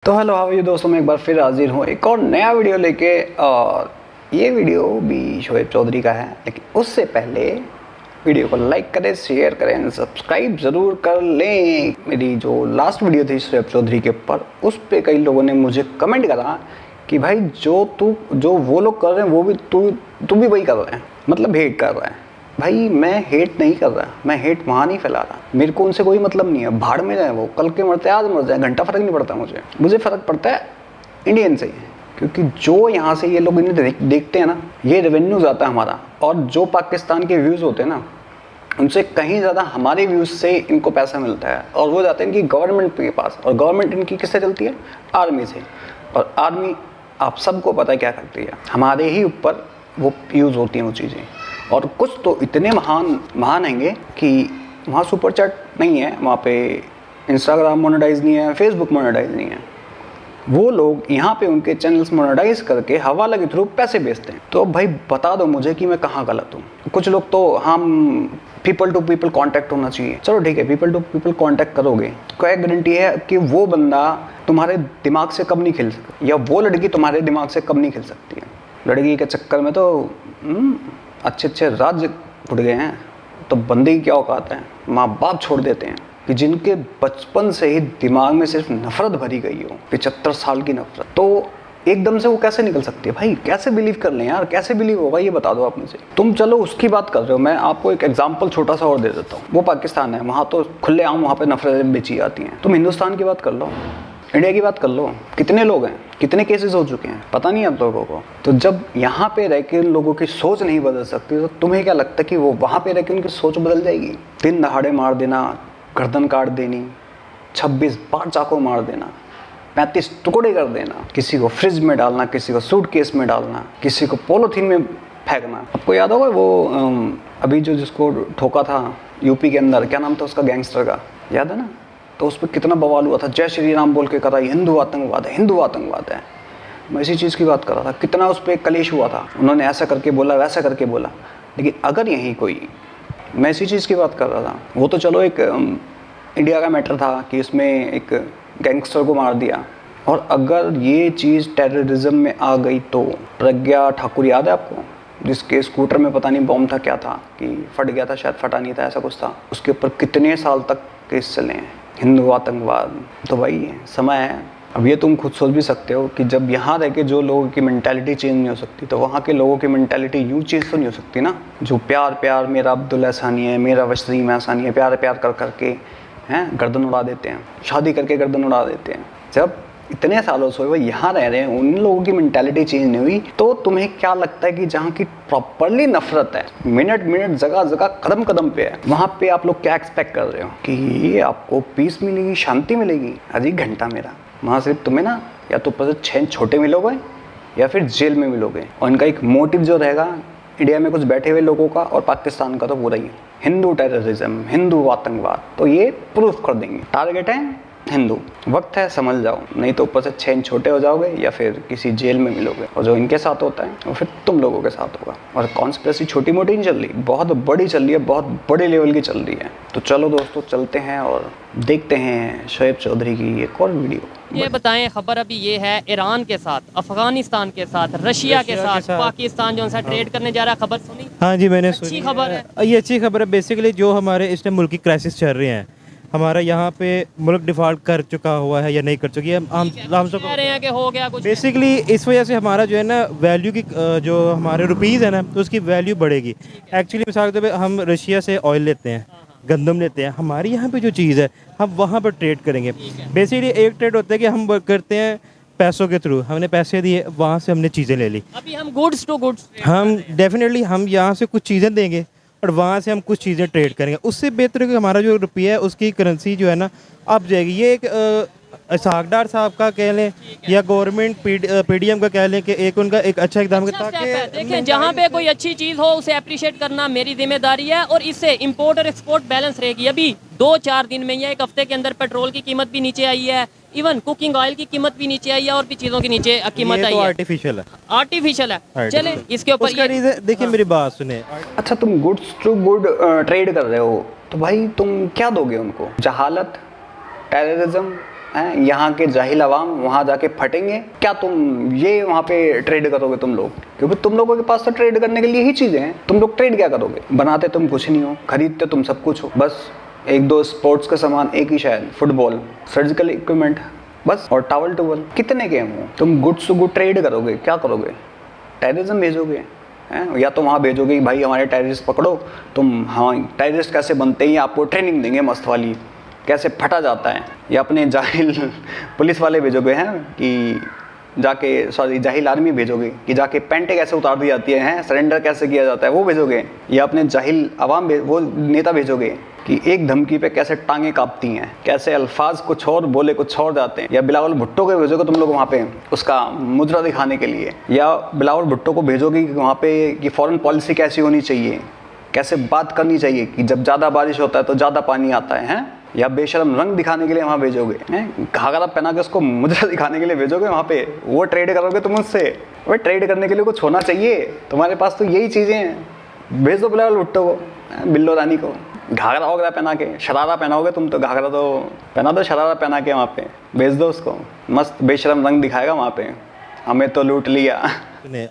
तो hello how you दोस्तों, मैं एक बार फिर हाजिर हूँ एक और नया वीडियो लेके। और ये वीडियो भी शोएब चौधरी का है, लेकिन उससे पहले वीडियो को लाइक करें, शेयर करें, सब्सक्राइब ज़रूर कर लें। मेरी जो लास्ट वीडियो थी शोएब चौधरी के ऊपर, उस पर कई लोगों ने मुझे कमेंट करा कि भाई जो वो लोग कर रहे हैं वो भी तू भी वही कर रहा है, मतलब हेट कर रहा है। भाई मैं हेट नहीं कर रहा, मैं हेट वहाँ नहीं फैला रहा, मेरे को उनसे कोई मतलब नहीं है। भाड़ में जाए वो, कल के मरते आज मर जाए, घंटा फ़र्क नहीं पड़ता मुझे फ़र्क पड़ता है इंडियन से, क्योंकि जो यहाँ से ये लोग इन्हें देखते हैं ना, ये रेवेन्यू जाता है हमारा। और जो पाकिस्तान के व्यूज़ होते हैं ना, उनसे कहीं ज़्यादा हमारे व्यूज़ से इनको पैसा मिलता है, और वो जाते हैं इनकी गवर्नमेंट के पास। और गवर्नमेंट इनकी किससे चलती है? आर्मी से। और आर्मी आप सबको पता है क्या करती है, हमारे ही ऊपर वो यूज़ होती हैं वो चीज़ें। और कुछ तो इतने महान हैंगे कि वहाँ सुपर चैट नहीं है, वहाँ पे इंस्टाग्राम मोनेटाइज नहीं है, फेसबुक मोनेटाइज नहीं है। वो लोग यहाँ पे उनके चैनल्स मोनेटाइज करके हवाला के थ्रू पैसे भेजते हैं। तो भाई बता दो मुझे कि मैं कहाँ गलत हूँ। कुछ लोग तो हम पीपल टू पीपल कांटेक्ट होना चाहिए, चलो ठीक है, पीपल टू पीपल कांटेक्ट करोगे, क्या गारंटी है कि वो बंदा तुम्हारे दिमाग से कब नहीं खेल सकता, या वो लड़की तुम्हारे दिमाग से कब नहीं खेल सकती है। लड़की के चक्कर में तो अच्छे राज्य फुट गए हैं। तो बंदे की क्या औकात है, माँ बाप छोड़ देते हैं कि जिनके बचपन से ही दिमाग में सिर्फ नफरत भरी गई हो, 75 साल की नफरत, तो एकदम से वो कैसे निकल सकती है? भाई कैसे बिलीव कर लें यार, कैसे बिलीव होगा ये बता दो आप मुझे। तुम चलो उसकी बात कर रहे हो, मैं आपको एक एग्जांपल छोटा सा और दे देता हूँ। वो पाकिस्तान है, वहाँ तो खुलेआम वहाँ पे नफरतें बेची जाती हैं। तुम हिंदुस्तान की बात कर लो, इंडिया की बात कर लो, कितने लोग हैं, कितने केसेस हो चुके हैं, पता नहीं आप लोगों को। तो जब यहाँ पे रह के लोगों की सोच नहीं बदल सकती, तो तुम्हें क्या लगता है कि वो वहाँ पे रह के उनकी सोच बदल जाएगी? दिन दहाड़े मार देना, गर्दन काट देनी, 26 बार चाकू मार देना, 35 टुकड़े कर देना, किसी को फ्रिज में डालना, किसी को सूटकेस में डालना, किसी को पॉलीथीन में फेंकना। आपको याद होगा वो अभी जिसको ठोका था यूपी के अंदर, क्या नाम था उसका, गैंगस्टर का, याद है ना? तो उस पर कितना बवाल हुआ था, जय श्री राम बोल के करा, हिंदू आतंकवाद है, हिंदू आतंकवाद है। मैं इसी चीज़ की बात कर रहा था, कितना उस पर कलेश हुआ था, उन्होंने ऐसा करके बोला, वैसा करके बोला। लेकिन अगर यहीं कोई, मैं इसी चीज़ की बात कर रहा था, वो तो चलो एक इंडिया का मैटर था कि उसमें एक गैंगस्टर को मार दिया। और अगर ये चीज़ टेररिज्म में आ गई तो प्रज्ञा ठाकुर याद है आपको, जिसके स्कूटर में पता नहीं बॉम्ब था, क्या था कि फट गया था, शायद फटा नहीं था, ऐसा कुछ था, उसके ऊपर कितने साल तक केस चले हैं, हिंदू आतंकवाद। तो भाई समय है। अब ये तुम खुद सोच भी सकते हो कि जब यहाँ रह के जो लोगों की मेंटालिटी चेंज नहीं हो सकती, तो वहाँ के लोगों की मेंटालिटी यूँ चेंज तो नहीं हो सकती ना। जो प्यार मेरा अब्दुल एहसानी है, मेरा वसीम एहसानी है, प्यार कर करके हैं गर्दन उड़ा देते हैं, शादी करके गर्दन उड़ा देते हैं। जब इतने सालों से वो यहाँ रह रहे हैं, उन लोगों की मेंटालिटी चेंज नहीं हुई, तो तुम्हें क्या लगता है कि जहाँ की प्रॉपरली नफरत है, मिनट जगह जगह कदम कदम पे है, वहाँ पे आप लोग क्या एक्सपेक्ट कर रहे हो कि ये आपको पीस मिलेगी, शांति मिलेगी? अजी घंटा मेरा, वहाँ सिर्फ तुम्हें ना या तो ऊपर से 6 छोटे मिलोगे या फिर जेल में मिलोगे। और इनका एक मोटिव जो रहेगा इंडिया में कुछ बैठे हुए लोगों का, और पाकिस्तान का तो पूरा ही हिंदू टेररिज्म, हिंदू आतंकवाद। तो ये प्रूफ कर देंगे, टारगेट है हिंदू। वक्त है समझ जाओ, नहीं तो ऊपर से 6 छोटे हो जाओगे या फिर किसी जेल में मिलोगे। और जो इनके साथ होता है वो फिर तुम लोगों के साथ होगा। और कॉन्स्पिरेसी छोटी मोटी नहीं चल रही, बहुत बड़ी चल रही है, बहुत बड़े लेवल की चल रही है। तो चलो दोस्तों चलते हैं और देखते हैं शोएब चौधरी की एक और वीडियो। ये बताएं, खबर अभी ये है ईरान के साथ, अफगानिस्तान के साथ, रशिया के साथ पाकिस्तान जो सा ट्रेड करने जा रहा है। खबर सुनी? हाँ जी मैंने सुनी। अच्छी खबर है ये, अच्छी खबर है। बेसिकली जो हमारे इस टाइम मुल्क की क्राइसिस चल रही हैं, हमारा यहाँ पे मुल्क डिफ़ॉल्ट कर चुका हुआ है या नहीं कर चुकी है, हम सब कह रहे हैं कि हो गया कुछ। बेसिकली इस वजह से हमारा जो है ना वैल्यू की, जो हमारे रुपीज़ है ना, तो उसकी वैल्यू बढ़ेगी। एक्चुअली मिसाल के तौर पे हम रशिया से ऑयल लेते हैं, गंदम लेते हैं, हमारी यहाँ पे जो चीज़ है हम वहाँ पर ट्रेड करेंगे। बेसिकली एक ट्रेड होता है कि हम करते हैं पैसों के थ्रू, हमने पैसे दिए, वहाँ से हमने चीज़ें ले ली। अभी हम गुड्स टू गुड्स, हम डेफिनेटली हम यहाँ से कुछ चीज़ें देंगे और वहाँ से हम कुछ चीज़ें ट्रेड करेंगे। उससे बेहतर है कि हमारा जो रुपया है उसकी करेंसी जो है ना अब जाएगी। ये एक सागडार साहब का कह लें या गवर्नमेंट पीडीएम का कह लें कि एक उनका एक अच्छा एकदम अच्छा ताकि देखें जहाँ पे कोई अच्छी चीज़ हो उसे अप्रिशिएट करना मेरी जिम्मेदारी है, और इससे इंपोर्ट और एक्सपोर्ट बैलेंस रहेगी। अभी 2-4 दिन में या एक हफ्ते के अंदर पेट्रोल की कीमत भी नीचे आई है, इवन कुकिंग ऑयल की कीमत भी नीचे आई है, और भी चीज़ों की नीचे कीमत आई है। आर्टिफिशियल है। चलें इसके ऊपर देखिए मेरी बात सुने। अच्छा तुम गुड्स टू गुड ट्रेड कर रहे हो, तो भाई तुम क्या दोगे उनको? जहालत, टेररिज्म, हैं, यहाँ के जाहिल आवाम वहाँ जाके फटेंगे। क्या तुम ये वहाँ पे ट्रेड करोगे तुम लोग? क्योंकि तुम लोगों के पास तो ट्रेड करने के लिए ही चीज़ें हैं। तुम लोग ट्रेड क्या करोगे? बनाते तुम कुछ नहीं हो, खरीदते तुम सब कुछ हो। बस एक दो स्पोर्ट्स का सामान, एक ही शायद फुटबॉल, सर्जिकल इक्विपमेंट बस, और टावल टूवल। कितने गेम हो? तुम गुड्स टू गुड ट्रेड करोगे? क्या करोगे? टेररिज्म भेजोगे हैं? या तो वहाँ भेजोगे कि भाई हमारे टेररिस्ट पकड़ो, तुम हाँ टेररिस्ट कैसे बनते हैं आपको ट्रेनिंग देंगे मस्त वाली, कैसे फटा जाता है। या अपने जाहिल पुलिस वाले भेजोगे हैं कि जाके, सॉरी जाहिल आर्मी भेजोगे कि जाके पेंटे कैसे उतार दी जाती हैं, सरेंडर कैसे किया जाता है वो भेजोगे। या अपने जाहिल आवाम वो नेता भेजोगे कि एक धमकी पे कैसे टांगे कांपती हैं, कैसे अल्फाज कुछ और बोले कुछ और जाते हैं। या बिलावल भुट्टो को भेजोगे तुम लोग वहाँ पे उसका मुद्रा दिखाने के लिए। या बिलावल भुट्टो को भेजोगे कि वहाँ पे कि फॉरेन पॉलिसी कैसी होनी चाहिए, कैसे बात करनी चाहिए कि जब ज़्यादा बारिश होता है तो ज़्यादा पानी आता है, हैं? या बेशरम रंग दिखाने के लिए वहाँ भेजोगे हैं? घाघरा पहना के उसको मुद्रा दिखाने के लिए भेजोगे वहाँ पे, वो ट्रेड करोगे तुम उससे? वो ट्रेड करने के लिए कुछ होना चाहिए तुम्हारे पास, तो यही चीज़ें हैं। भेज दो बिलावल भुट्टो को, बिल्लो रानी को, घाघरा वगैरह पहना के। शरारा पहनाओगे तुम तो, घाघरा तो पहना दो, शरारा पहना के वहाँ पे भेज दो उसको, मस्त बेशरम रंग दिखाएगा वहाँ पे, हमें तो लूट लिया।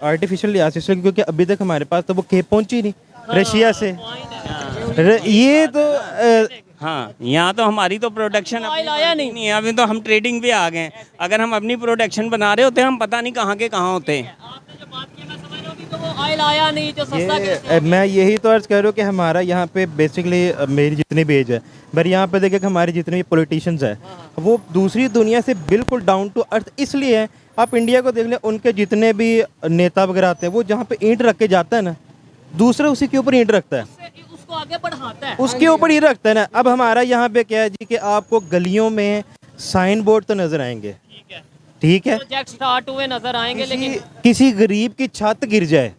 आर्टिफिशियल लिहाज से, क्योंकि अभी तक हमारे पास तो वो खेप पहुंची नहीं रशिया से। ये तो हाँ, यहाँ तो हमारी तो प्रोडक्शन आया नहीं है, अभी तो हम ट्रेडिंग पे आ गए हैं। अगर हम अपनी प्रोडक्शन बना रहे होते हम पता नहीं कहाँ के कहाँ होते। आपने जो बात की मैं समझ रहा हूँ कि तो वो ऑयल आया नहीं जो सस्ता मैं यही तो अर्ज कर रहा हूँ कि हमारा यहाँ पे बेसिकली मेरी जितनी भी एज है, पर यहाँ पे देखिए कि हमारे जितने भी पॉलिटिशियंस हैं वो दूसरी दुनिया से बिल्कुल डाउन टू अर्थ इसलिए हैं। आप इंडिया को देख लें, उनके जितने भी नेता वगैरह आते हैं वो जहाँ पे ईंट रख के जाता है ना, दूसरा उसी के ऊपर ईंट रखता है, उसको आगे बढ़ाता है, उसके ऊपर ही रखता है ना। अब हमारा यहाँ पे क्या है जी कि आपको गलियों में साइन बोर्ड तो नजर आएंगे, ठीक है, प्रोजेक्ट स्टार्ट हुए नजर आएंगे, लेकिन किसी गरीब की छत गिर जाए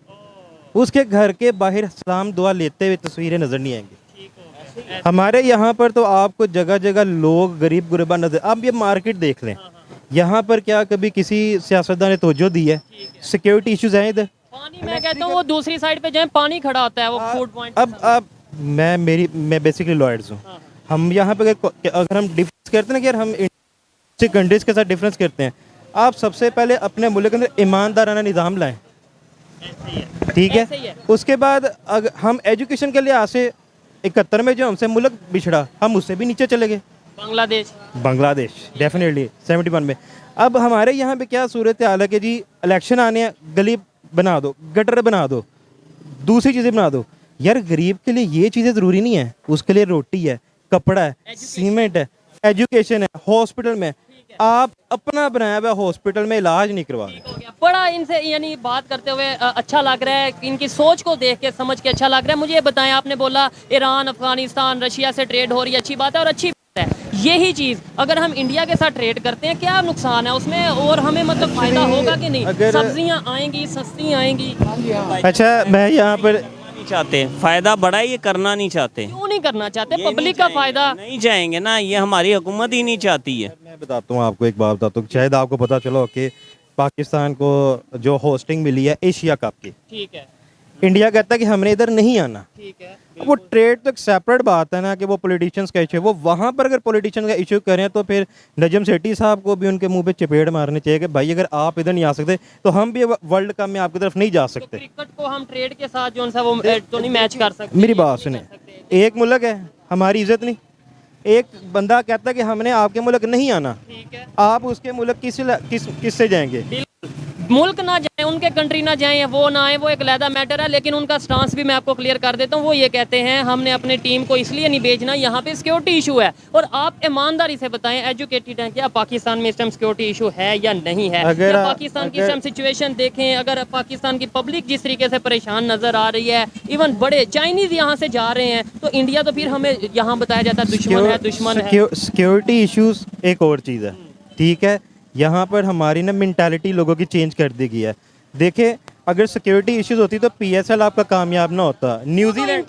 उसके घर के बाहर सलाम दुआ लेते हुए तस्वीरें नजर नहीं आएंगी। हमारे यहाँ पर तो आपको जगह जगह लोग गरीब गुरबा नजर। आप ये मार्केट देख लें, यहाँ पर क्या कभी किसी सियासतदान ने तवज्जो दी है? सिक्योरिटी इश्यूज हैं इधर। पानी मैं कहता हूँ वो दूसरी साइड पे जाए, पानी खड़ा होता है वो फूड पॉइंट। अब मैं बेसिकली लॉयर्स हूँ। हम यहाँ पे अगर हम डिफरेंस करते हैं ना कि यार हम कंट्रीज के साथ डिफरेंस करते हैं, आप सबसे पहले अपने मुल्क के अंदर ईमानदाराना निज़ाम लाएं, ठीक है। उसके बाद अगर हम एजुकेशन के लिहाज से 71 में जो हमसे मुल्क बिछड़ा, हम उससे भी नीचे चले गए। बांग्लादेश डेफिनेटली 71 में। अब हमारे यहाँ पे क्या सूरत हाल है कि जी इलेक्शन आने हैं, गली बना दो, गटर बना दो, दूसरी चीज़ें बना दो। यार गरीब के लिए ये चीज़ें ज़रूरी नहीं है, उसके लिए रोटी है, कपड़ा है, सीमेंट है, एजुकेशन है, हॉस्पिटल में आप अपना बनाया हुआ हॉस्पिटल में इलाज नहीं करवा रहे। बड़ा इनसे यानी बात करते हुए अच्छा लग रहा है, इनकी सोच को देख के समझ के अच्छा लग रहा है। मुझे ये बताएं, आपने बोला ईरान, अफगानिस्तान, रशिया से ट्रेड हो रही है, अच्छी बात है और अच्छी बात है। यही चीज़ अगर हम इंडिया के साथ ट्रेड करते हैं क्या नुकसान है उसमें, और हमें मतलब फायदा होगा कि नहीं? सब्जियां आएंगी, सस्ती आएंगी। अच्छा, मैं यहाँ पर चाहते फायदा बड़ा ये करना नहीं चाहते। क्यों नहीं करना चाहते? पब्लिक का फायदा नहीं जाएंगे ना, ये हमारी हुकूमत ही नहीं चाहती है। मैं बताता हूँ आपको, एक बात बताता हूँ, शायद आपको पता चलो कि पाकिस्तान को जो होस्टिंग मिली है एशिया कप की, ठीक है, इंडिया कहता है कि हमने इधर नहीं आना, ठीक है। वो ट्रेड तो एक सेपरेट बात है ना कि वो पॉलिटिशियंस का इशू है। वो वहाँ पर अगर पॉलिटिशियन का इशू करें तो फिर नजम सेठी साहब को भी उनके मुंह पे चपेट मारनी चाहिए कि भाई अगर आप इधर नहीं आ सकते तो हम भी वर्ल्ड कप में आपकी तरफ नहीं जा सकते। क्रिकेट को हम ट्रेड के साथ जो सा वो तो नहीं मैच कर सकते। मेरी बात सुने, एक मुल्क है, हमारी इज्जत नहीं। एक बंदा कहता है कि हमने आपके मुल्क नहीं आना, आप उसके मुल्क किससे जाएंगे? मुल्क ना जाए, उनके कंट्री ना जाए, वो ना आए, वो एक अलहदा मैटर है। लेकिन उनका स्टांस भी मैं आपको क्लियर कर देता हूँ। वो ये कहते हैं हमने अपने टीम को इसलिए नहीं भेजना, यहाँ पे सिक्योरिटी इशू है। और आप ईमानदारी से बताएं, एजुकेटेड हैं, क्या पाकिस्तान में इस टाइम सिक्योरिटी इशू है या नहीं है? या पाकिस्तान की इस टाइम सिचुएशन देखें, अगर पाकिस्तान की पब्लिक जिस तरीके से परेशान नजर आ रही है, इवन बड़े चाइनीज यहाँ से जा रहे हैं, तो इंडिया तो फिर हमें यहाँ बताया जाता है दुश्मन है। सिक्योरिटी इशूज एक और चीज़ है, ठीक है। यहाँ पर हमारी ना मेंटालिटी लोगों की चेंज कर दी गई है। देखिए, अगर सिक्योरिटी इश्यूज होती तो पीएसएल आपका कामयाब ना होता। न्यूजीलैंड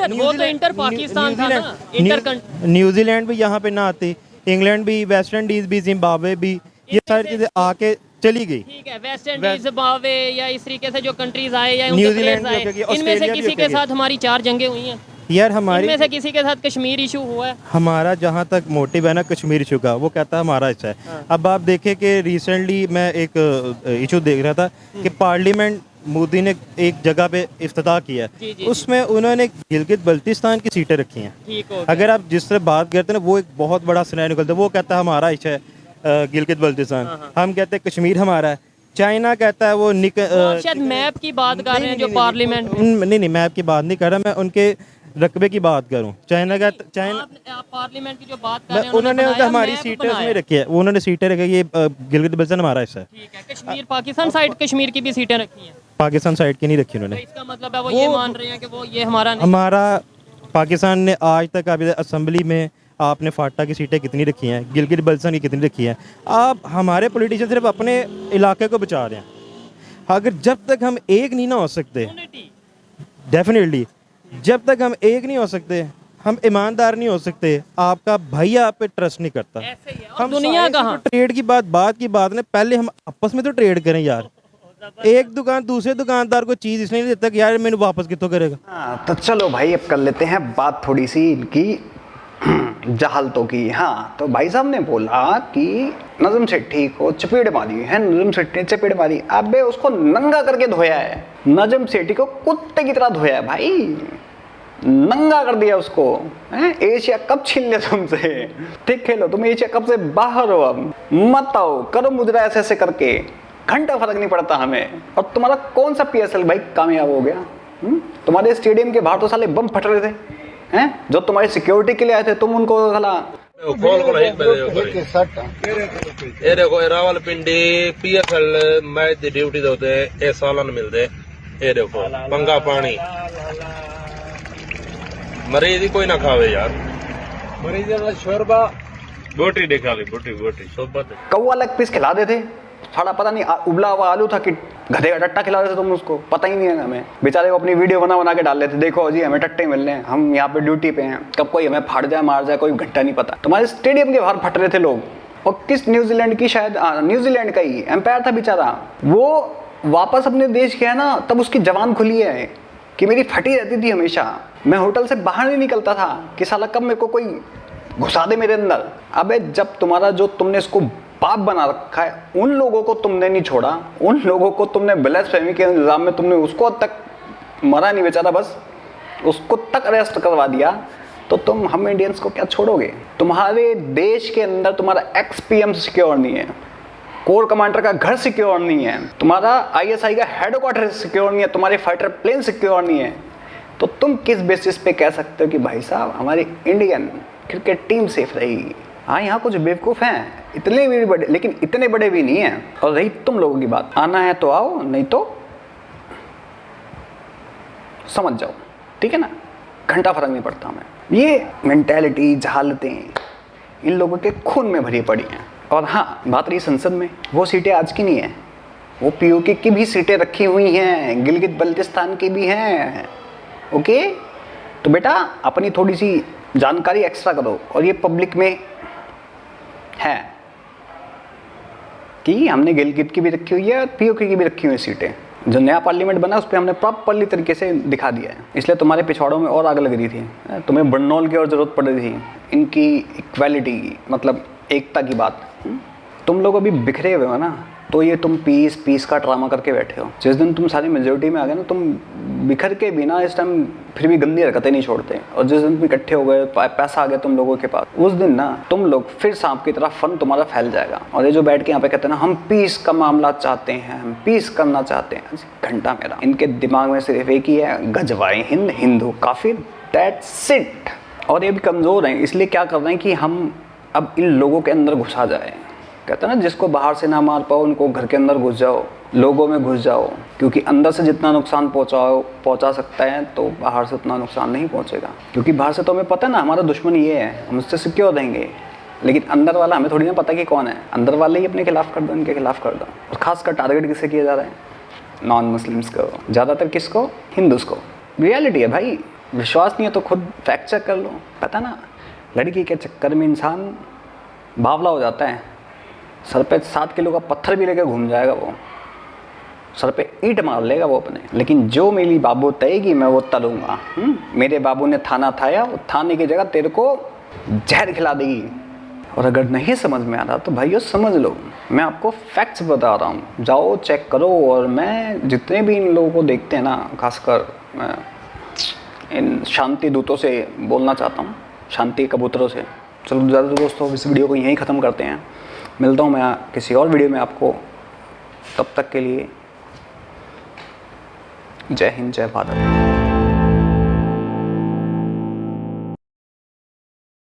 भी यहाँ पे ना आती, इंग्लैंड भी, वेस्ट इंडीज भी, जिम्बाब्वे भी, ये सारी चीजें आके चली गई। ठीक है, वेस्ट इंडीज, जिम्बाब्वे या इस तरीके से जो कंट्रीज आए या उनके प्लेयर्स आए, इनमें से किसी के साथ हमारी 4 जंगें हुई हैं। यार हमारी इनमें से किसी के साथ कश्मीर इशू हुआ है? हमारा जहाँ तक मोटिव है ना कश्मीर इशू का, वो कहता है हमारा हिस्सा है। अब आप देखें कि रिसेंटली मैं एक इशू देख रहा था कि पार्लियामेंट मोदी ने एक जगह पे इफ्तिताह किया जी, जी, है, उसमें उन्होंने गिलगित बल्तिस्तान की सीटें रखी हैं। ठीक हो अगर आप जिस तरह बात करते हैं ना, वो एक बहुत बड़ा सिनेरियो निकलता है। वो कहता है हमारा हिस्सा है गिलगित बल्तिस्तान, हम कहते हैं कश्मीर हमारा है। चाइना कहता है वो आप शायद मैप की बात कर रहे हैं जो पार्लियामेंट में। नहीं, मैं आपकी बात नहीं कर रहा, मैं उनके रकबे की बात करूं। चाइना का चाइना आप पार्लियामेंट की जो बात कर रहे हैं उन्होंने बनाया, हमारी मैप सीटें बनाया। उसमें रखी है, उन्होंने सीटें रखी है, ये गिलगित बल्तिस्तान हमारा हिस्सा है। ठीक है, कश्मीर पाकिस्तान साइड कश्मीर की भी सीटें रखी हैं, पाकिस्तान साइड की नहीं रखी तो उन्होंने। इसका मतलब है वो ये मान रहे हैं कि वो ये हमारा नहीं। हमारा पाकिस्तान ने आज तक अभी असेंबली में आपने फाटा की सीटें कितनी रखी हैं, गिलगित बल्तिस्तान की कितनी रखी हैं। आप हमारे पॉलिटिशियन सिर्फ अपने इलाके को बचा रहे हैं। अगर जब तक हम एक नहीं ना हो सकते, डेफिनेटली जब तक हम एक नहीं हो सकते, हम ईमानदार नहीं हो सकते, आपका भैया आप पे ट्रस्ट नहीं करता। ऐसे ही है। और हम दुनिया कहाँ? ट्रेड की बात की बात ने पहले हम आपस में तो ट्रेड करें यार। एक दुकान दूसरे दुकानदार को चीज इसलिए नहीं देता कि यार मैंने वापस कितों करेगा। हाँ तो चलो भाई, अब कर लेते हैं बात थोड़ी सी इनकी जहालतों की। हाँ तो भाई साहब ने बोला कि नजम सेठी को चपेट मारी है, नजम सेठी ने चपेट मारी। अबे उसको नंगा करके धोया है, नजम सेठी को कुत्ते की तरह धोया है भाई, नंगा कर दिया उसको। एशिया कप छीन लिया तुमसे, ठीक खेलो, तुम एशिया कप से बाहर हो, अब मत आओ, करो मुजरा ऐसे ऐसे करके, घंटा फर्क नहीं पड़ता हमें। और तुम्हारा कौन सा पीएसएल भाई कामयाब हो गया? तुम्हारे स्टेडियम के बाहर तो साले बम फट रहे थे, हैं जो तुम्हारी सिक्योरिटी के लिए आए थे, तुम उनको खला ये देखो रावलपिंडी पीएसएल मैच दी ड्यूटी दोते ए सालन मिलदे। ये देखो पंगा पानी, मरीज ही कोई ना खावे यार, मरीज शोरबा बोटी दिखा ली, बोटी बोटी सोबत कौवा लेग पीस खिला देते, साला पता नहीं उबला हुआ आलू था कि गधे का टट्टा खिला रहे थे तुम उसको, पता ही नहीं है हमें। बेचारे को अपनी वीडियो बना के डाल लेते, देखो जी हमें टट्टे मिल रहे हैं, हम यहाँ पे ड्यूटी पे हैं, कब कोई हमें फाड़ जाए मार जाए कोई घंटा नहीं पता। तुम्हारे स्टेडियम के बाहर फट रहे थे लोग, और किस न्यूजीलैंड की, शायद न्यूजीलैंड का ही एम्पायर था बेचारा, वो वापस अपने देश गया ना, तब उसकी जबान खुली है कि मेरी फटी रहती थी हमेशा, मैं होटल से बाहर नहीं निकलता था कि साला कब मेरे को कोई घुसा दे मेरे अंदर। अबे जब तुम्हारा जो तुमने इसको पाप बना रखा है, उन लोगों को तुमने नहीं छोड़ा, उन लोगों को तुमने ब्लास्फेमी के इल्जाम में तुमने उसको तक मरा नहीं बेचारा, बस उसको तक अरेस्ट करवा दिया, तो तुम हम इंडियंस को क्या छोड़ोगे? तुम्हारे देश के अंदर तुम्हारा एक्स-पीएम सिक्योर नहीं है, कोर कमांडर का घर सिक्योर नहीं है, तुम्हारा आईएसआई का हेडक्वार्टर सिक्योर नहीं है, तुम्हारे फाइटर प्लेन सिक्योर नहीं है, तो तुम किस बेसिस पे कह सकते हो कि भाई साहब हमारी इंडियन क्रिकेट टीम सेफ रहेगी? हाँ यहाँ कुछ बेवकूफ़ हैं, इतने भी बड़े, लेकिन इतने बड़े भी नहीं हैं। और रही तुम लोगों की बात, आना है तो आओ, नहीं तो समझ जाओ, ठीक है ना, घंटा फर्क नहीं पड़ता हमें। ये मेंटेलिटी, जहालतें इन लोगों के खून में भरी पड़ी हैं। और हाँ, बात रही संसद में, वो सीटें आज की नहीं है, वो पीओके की भी सीटें रखी हुई हैं, गिलगित बल्तिस्तान की भी हैं। ओके, तो बेटा अपनी थोड़ी सी जानकारी एक्स्ट्रा करो। और ये पब्लिक में है कि हमने गिलगित की भी रखी हुई है और पीओके की भी रखी हुई सीटें। जो नया पार्लियामेंट बना उस पर हमने प्रॉपरली तरीके से दिखा दिया है, इसलिए तुम्हारे पिछवाड़ों में और आग लग रही थी, तुम्हें बर्नौल की और ज़रूरत पड़ रही थी, इनकी इक्वालिटी की, मतलब एकता की बात। तुम लोग अभी बिखरे हुए हो ना, तो ये तुम पीस का ड्रामा करके बैठे हो। जिस दिन तुम सारी मेजोरिटी में आ गए ना, तुम बिखर के भी ना इस टाइम फिर भी गंदी हरकतें नहीं छोड़ते। और जिस दिन तुम इकट्ठे हो गए, पैसा आ गया तुम लोगों के पास, उस दिन ना तुम लोग फिर सांप की तरह फन तुम्हारा फैल जाएगा। और ये जो बैठ के यहाँ पे कहते हैं ना हम पीस का मामला चाहते हैं, हम पीस करना चाहते हैं, घंटा मेरा, इनके दिमाग में सिर्फ एक ही है, गजवाए हिंद, हिंदू काफिर, दैट्स इट। और ये भी कमज़ोर हैं, इसलिए क्या कर रहे हैं कि हम अब इन लोगों के अंदर घुसा जाए। कहते हैं ना जिसको बाहर से ना मार पाओ उनको घर के अंदर घुस जाओ, लोगों में घुस जाओ, क्योंकि अंदर से जितना नुकसान पहुंचा सकता है तो बाहर से उतना नुकसान नहीं पहुंचेगा। क्योंकि बाहर से तो हमें पता है ना हमारा दुश्मन ये है, हम उससे सिक्योर रहेंगे, लेकिन अंदर वाला हमें थोड़ी ना पता कि कौन है। अंदर वाले ही अपने खिलाफ कर दो, इनके खिलाफ कर दो। और खासकर टारगेट किससे किया जा रहा है? नॉन मुस्लिम्स को, ज़्यादातर किसको? हिंदूज़ को। रियलिटी है भाई, विश्वास नहीं है तो खुद फैक्ट चेक कर लो। पता ना लड़की के चक्कर में इंसान बावला हो जाता है, सर पे 7 किलो का पत्थर भी लेकर घूम जाएगा वो। सर पे ईंट मार लेगा वो अपने, लेकिन जो मेरी बाबू तयेगी मैं वो तलूंगा। मेरे बाबू ने थाना थाया, थाने की जगह तेरे को जहर खिला देगी। और अगर नहीं समझ में आ रहा तो भाइयों समझ लो, मैं आपको फैक्ट्स बता रहा हूँ, जाओ चेक करो। और मैं जितने भी इन लोगों को देखते हैं ना, खासकर मैं इन शांति दूतों से बोलना चाहता हूँ, शांति कबूतरों से। चलो ज़्यादा दोस्तों इस वीडियो को यहीं ख़त्म करते हैं। मिलता हूँ मैं किसी और वीडियो में आपको, तब तक के लिए जय हिंद जय भारत।